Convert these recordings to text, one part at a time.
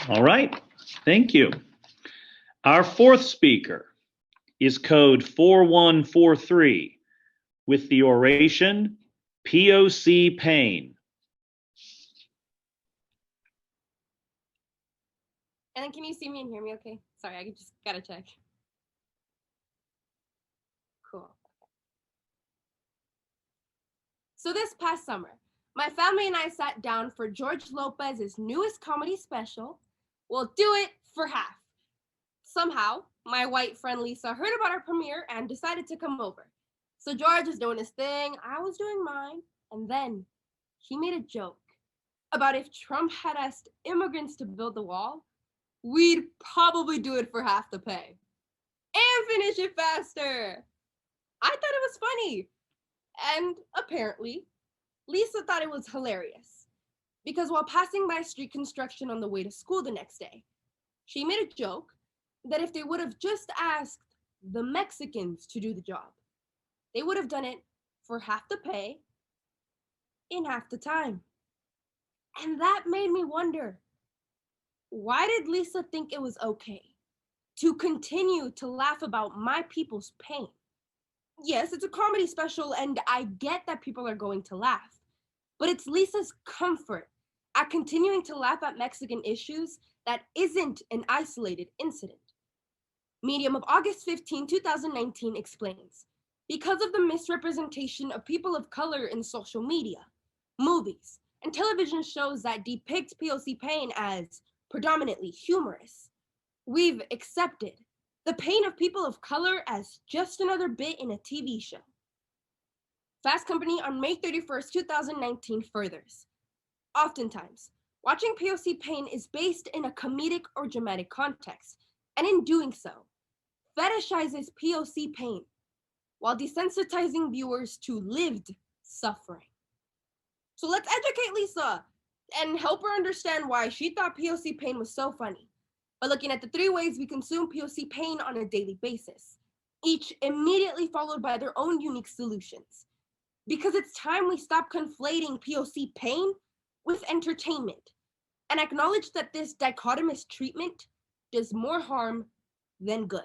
All right, thank you. Our fourth speaker is code 4143 with the oration POC Pain. And then can you see me and hear me okay? Sorry, I just gotta check. Cool. So this past summer, my family and I sat down for George Lopez's newest comedy special, We'll Do It for Half. Somehow, my white friend Lisa heard about our premiere and decided to come over. So George was doing his thing, I was doing mine, and then he made a joke about if Trump had asked immigrants to build the wall, we'd probably do it for half the pay. And finish it faster. I thought it was funny. And apparently, Lisa thought it was hilarious. Because while passing by street construction on the way to school the next day, she made a joke that if they would have just asked the Mexicans to do the job, they would have done it for half the pay in half the time. And that made me wonder, why did Lisa think it was okay to continue to laugh about my people's pain? Yes, it's a comedy special, and I get that people are going to laugh, but it's Lisa's comfort at continuing to laugh at Mexican issues that isn't an isolated incident. Medium of August 15, 2019 explains, because of the misrepresentation of people of color in social media, movies, and television shows that depict POC pain as predominantly humorous, we've accepted the pain of people of color as just another bit in a TV show. Fast Company on May 31st, 2019 furthers. Oftentimes, watching POC pain is based in a comedic or dramatic context, and in doing so, fetishizes POC pain while desensitizing viewers to lived suffering. So let's educate Lisa and help her understand why she thought POC pain was so funny by looking at the 3 ways we consume POC pain on a daily basis, each immediately followed by their own unique solutions. Because it's time we stop conflating POC pain with entertainment and acknowledge that this dichotomous treatment does more harm than good.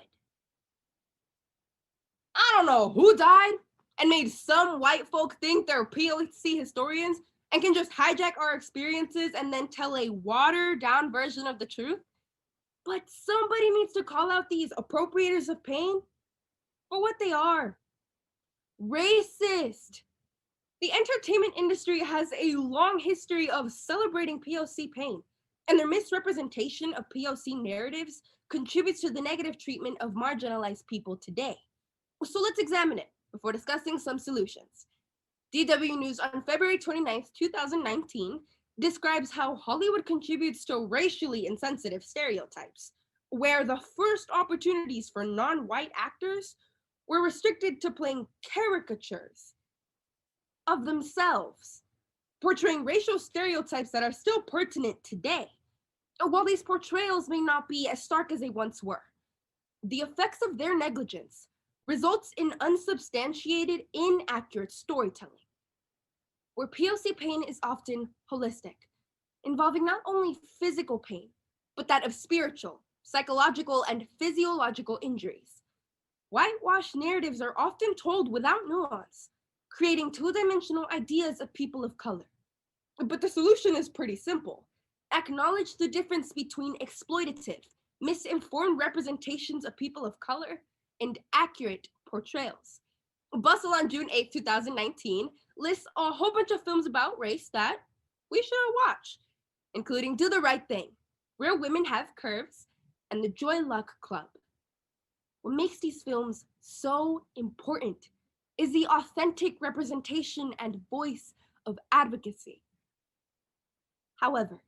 I don't know who died and made some white folk think they're POC historians and can just hijack our experiences and then tell a watered down version of the truth. But somebody needs to call out these appropriators of pain for what they are. Racist. The entertainment industry has a long history of celebrating POC pain, and their misrepresentation of POC narratives contributes to the negative treatment of marginalized people today. So let's examine it before discussing some solutions. DW News on February 29th, 2019 describes how Hollywood contributes to racially insensitive stereotypes, where the first opportunities for non-white actors were restricted to playing caricatures of themselves, portraying racial stereotypes that are still pertinent today. While these portrayals may not be as stark as they once were, the effects of their negligence results in unsubstantiated, inaccurate storytelling, where POC pain is often holistic, involving not only physical pain, but that of spiritual, psychological, and physiological injuries. Whitewashed narratives are often told without nuance, creating two-dimensional ideas of people of color. But the solution is pretty simple. Acknowledge the difference between exploitative, misinformed representations of people of color and accurate portrayals. Bustle on June 8, 2019 lists a whole bunch of films about race that we should watch, including Do the Right Thing, Real Women Have Curves, and The Joy Luck Club. What makes these films so important is the authentic representation and voice of advocacy. However,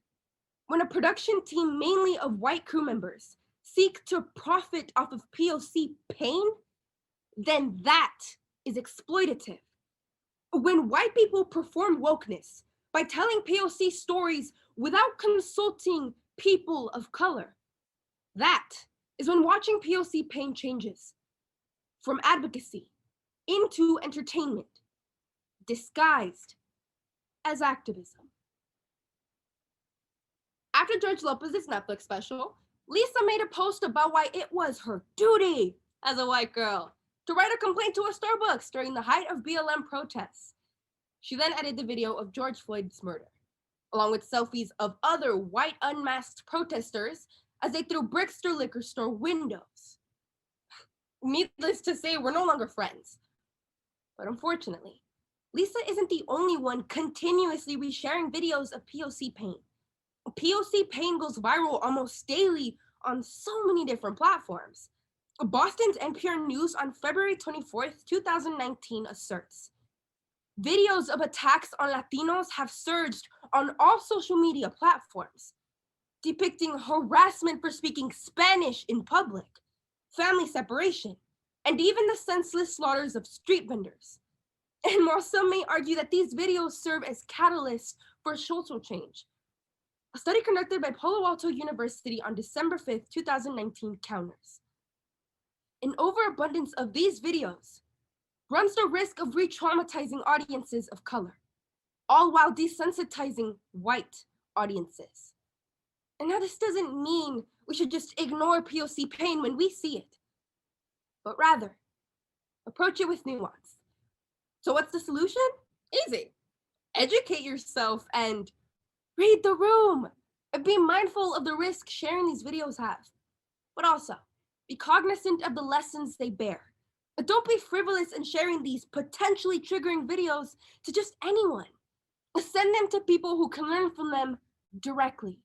when a production team mainly of white crew members seek to profit off of POC pain, then that is exploitative. When white people perform wokeness by telling POC stories without consulting people of color, that is when watching POC pain changes from advocacy into entertainment, disguised as activism. After George Lopez's Netflix special, Lisa made a post about why it was her duty as a white girl to write a complaint to a Starbucks during the height of BLM protests. She then edited the video of George Floyd's murder, along with selfies of other white unmasked protesters as they threw bricks through liquor store windows. Needless to say, we're no longer friends. But unfortunately, Lisa isn't the only one continuously resharing videos of POC pain. POC pain goes viral almost daily on so many different platforms. Boston's NPR News on February 24th, 2019 asserts, videos of attacks on Latinos have surged on all social media platforms, depicting harassment for speaking Spanish in public, family separation, and even the senseless slaughters of street vendors. And while some may argue that these videos serve as catalysts for social change, a study conducted by Palo Alto University on December 5th, 2019 counters. An overabundance of these videos runs the risk of re-traumatizing audiences of color, all while desensitizing white audiences. And now this doesn't mean we should just ignore POC pain when we see it, but rather approach it with nuance. So what's the solution? Easy. Educate yourself and read the room. And be mindful of the risk sharing these videos have, but also be cognizant of the lessons they bear. But don't be frivolous in sharing these potentially triggering videos to just anyone. Send them to people who can learn from them directly.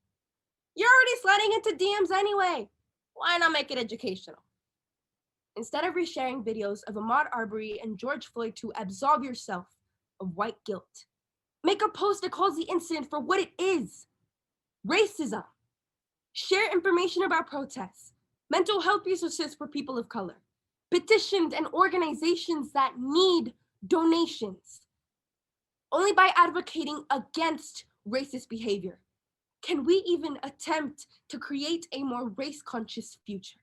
You're already sliding into DMs anyway. Why not make it educational? Instead of resharing videos of Ahmaud Arbery and George Floyd to absolve yourself of white guilt, make a post that calls the incident for what it is: racism. Share information about protests, mental health resources for people of color, petitions and organizations that need donations. Only by advocating against racist behavior can we even attempt to create a more race-conscious future.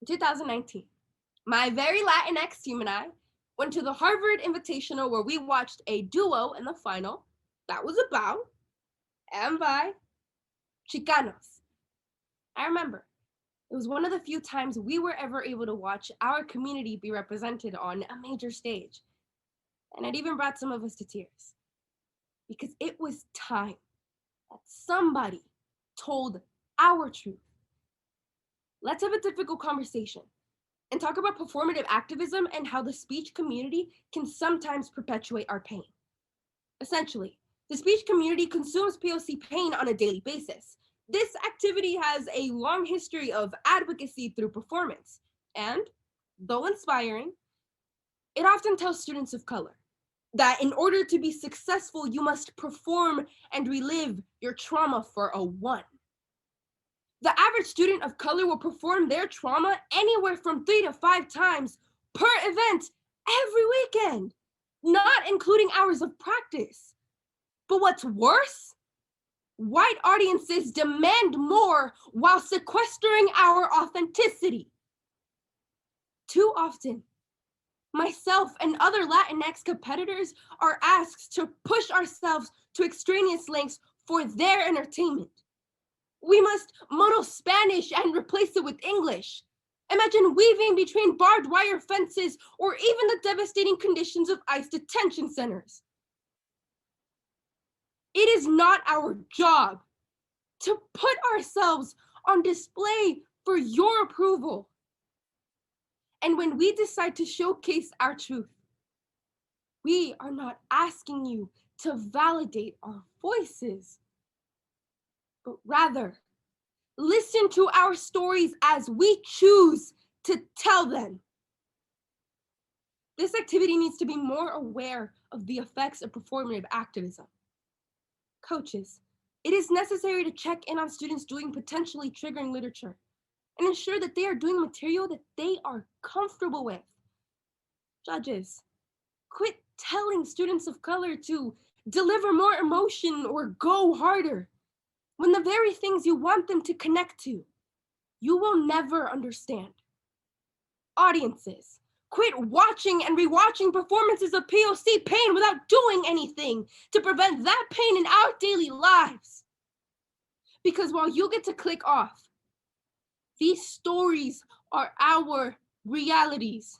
In 2019, my very Latinx team and I went to the Harvard Invitational where we watched a duo in the final that was about and by Chicanos. I remember it was one of the few times we were ever able to watch our community be represented on a major stage. And it even brought some of us to tears. Because it was time that somebody told our truth. Let's have a difficult conversation and talk about performative activism and how the speech community can sometimes perpetuate our pain. Essentially, the speech community consumes POC pain on a daily basis. This activity has a long history of advocacy through performance, and though inspiring, it often tells students of color that in order to be successful, you must perform and relive your trauma for a one. The average student of color will perform their trauma anywhere from 3 to 5 times per event every weekend, not including hours of practice. But what's worse, white audiences demand more while sequestering our authenticity. Too often, myself and other Latinx competitors are asked to push ourselves to extraneous lengths for their entertainment. We must mono Spanish and replace it with English. Imagine weaving between barbed wire fences or even the devastating conditions of ICE detention centers. It is not our job to put ourselves on display for your approval. And when we decide to showcase our truth, we are not asking you to validate our voices, but rather listen to our stories as we choose to tell them. This activity needs to be more aware of the effects of performative activism. Coaches, it is necessary to check in on students doing potentially triggering literature and ensure that they are doing material that they are comfortable with. Judges, quit telling students of color to deliver more emotion or go harder when the very things you want them to connect to, you will never understand. Audiences, Quit watching and rewatching performances of POC pain without doing anything to prevent that pain in our daily lives. Because while you get to click off, these stories are our realities.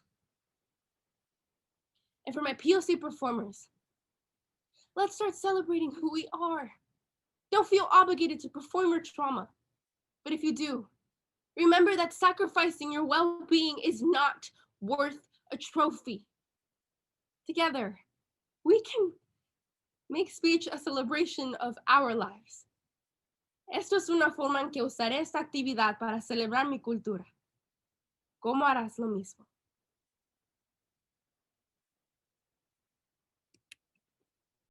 And for my POC performers, let's start celebrating who we are. Don't feel obligated to perform your trauma. But if you do, remember that sacrificing your well-being is not worth a trophy. Together, we can make speech a celebration of our lives. Esto es una forma en que usaré esta actividad para celebrar mi cultura. ¿Cómo harás lo mismo?